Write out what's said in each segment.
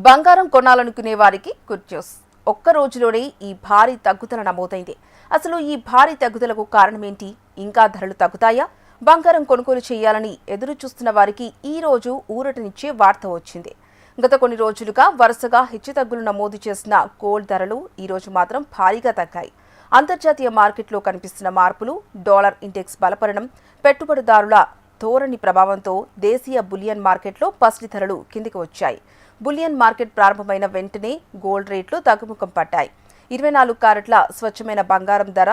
బంగారం కొనాలనుకునే వారికి good news. ఒక్క రోజులోనే ఈ భారీ తగ్గుదల నమోదైంది. అసలు ఈ భారీ తగ్గుదలకు కారణమేంటి? ఇంకా ధరలు తగ్గుతాయా? బంగారం కొనుగోలు చేయాలని ఎదురు చూస్తున్న వారికి ఈ రోజు ఊరటనిచ్చే వార్త వచ్చింది. గత కొన్ని రోజులుగా వరుసగా హెచ్చుతగ్గులు నమోదు చేసిన గోల్డ్ ధరలు ఈ రోజు మాత్రం భారీగా తగ్గాయి. అంతర్జాతీయ మార్కెట్లో కనిపిస్తున్న మార్పులు, డాలర్ ఇండెక్స్ బలపడడం, పెట్టుబడిదారుల ధోరణి ప్రభావంతో దేశీయ బులియన్ మార్కెట్లో పసిడి ధరలు కిందికి వచ్చాయి. బులియన్ మార్కెట్ ప్రారంభమైన వెంటనే గోల్డ్ రేట్లు తగ్గుముఖం పట్టాయి. 24 క్యారెట్ల స్వచ్ఛమైన బంగారం ధర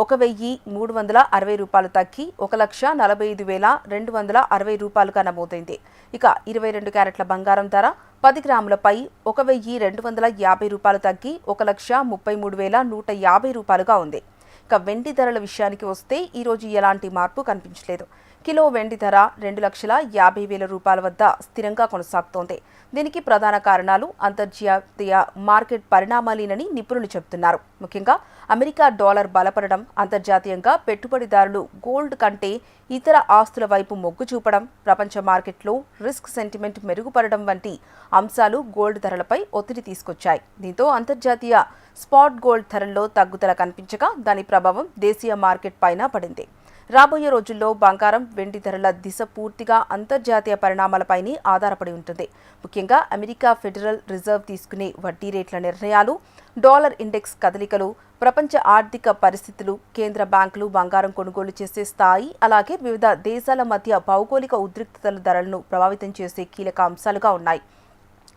1,360 తగ్గి 1,45,260 రూపాయలుగా నమోదైంది. ఇక 22 క్యారెట్ల బంగారం ధర 10 గ్రాములపై 1,250 రూపాయలు తగ్గి 1,33,150 రూపాయలుగా ఉంది. ఇక వెండి ధరల విషయానికి వస్తే ఈ రోజు ఎలాంటి మార్పు కనిపించలేదు. కిలో వెండి ధర 2,50,000 రూపాయల వద్ద స్థిరంగా కొనసాగుతోంది. దీనికి ప్రధాన కారణాలు అంతర్జాతీయ మార్కెట్ పరిణామాలేనని నిపుణులు చెబుతున్నారు. ముఖ్యంగా అమెరికా డాలర్ బలపడడం, అంతర్జాతీయంగా పెట్టుబడిదారులు గోల్డ్ కంటే ఇతర ఆస్తుల వైపు మొగ్గు చూపడం, ప్రపంచ మార్కెట్లో రిస్క్ సెంటిమెంట్ మెరుగుపడడం వంటి అంశాలు గోల్డ్ ధరలపై ఒత్తిడి తీసుకొచ్చాయి. దీంతో అంతర్జాతీయ స్పాట్ గోల్డ్ ధరల్లో తగ్గుదల కనిపించగా దాని ప్రభావం దేశీయ మార్కెట్ పైన పడింది. రాబోయే రోజుల్లో బంగారం, వెండి ధరల దిశ పూర్తిగా అంతర్జాతీయ పరిణామాలపైనే ఆధారపడి ఉంటుంది. ముఖ్యంగా అమెరికా ఫెడరల్ రిజర్వ్ తీసుకునే వడ్డీ రేట్ల నిర్ణయాలు, డాలర్ ఇండెక్స్ కదలికలు, ప్రపంచ ఆర్థిక పరిస్థితులు, కేంద్ర బ్యాంకులు బంగారం కొనుగోలు చేసే స్థాయి, అలాగే వివిధ దేశాల మధ్య భౌగోళిక ఉద్రిక్తతల ధరలను ప్రభావితం చేసే కీలక అంశాలుగా ఉన్నాయి.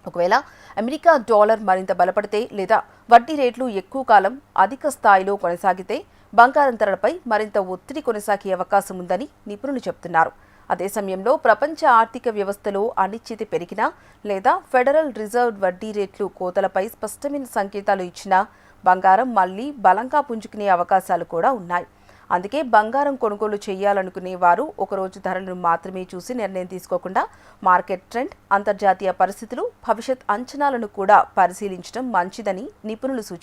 ఒకవేళ అమెరికా డాలర్ మరింత బలపడితే లేదా వడ్డీ రేట్లు ఎక్కువ కాలం అధిక స్థాయిలో కొనసాగితే బంగారం ధరలపై మరింత ఒత్తిడి కొనసాగే అవకాశం ఉందని నిపుణులు చెబుతున్నారు. అదే సమయంలో ప్రపంచ ఆర్థిక వ్యవస్థలో అనిశ్చితి పెరిగినా లేదా ఫెడరల్ రిజర్వ్ వడ్డీ రేట్లు కోతలపై స్పష్టమైన సంకేతాలు ఇచ్చినా బంగారం మళ్లీ బలంగా పుంజుకునే అవకాశాలు కూడా ఉన్నాయి. అందుకే బంగారం కొనుగోలు చేయాలనుకునే వారు ఒకరోజు ధరలను మాత్రమే చూసి నిర్ణయం తీసుకోకుండా మార్కెట్ ట్రెండ్, అంతర్జాతీయ పరిస్థితులు, భవిష్యత్ అంచనాలను కూడా పరిశీలించడం మంచిదని నిపుణులు సూచిస్తున్నారు.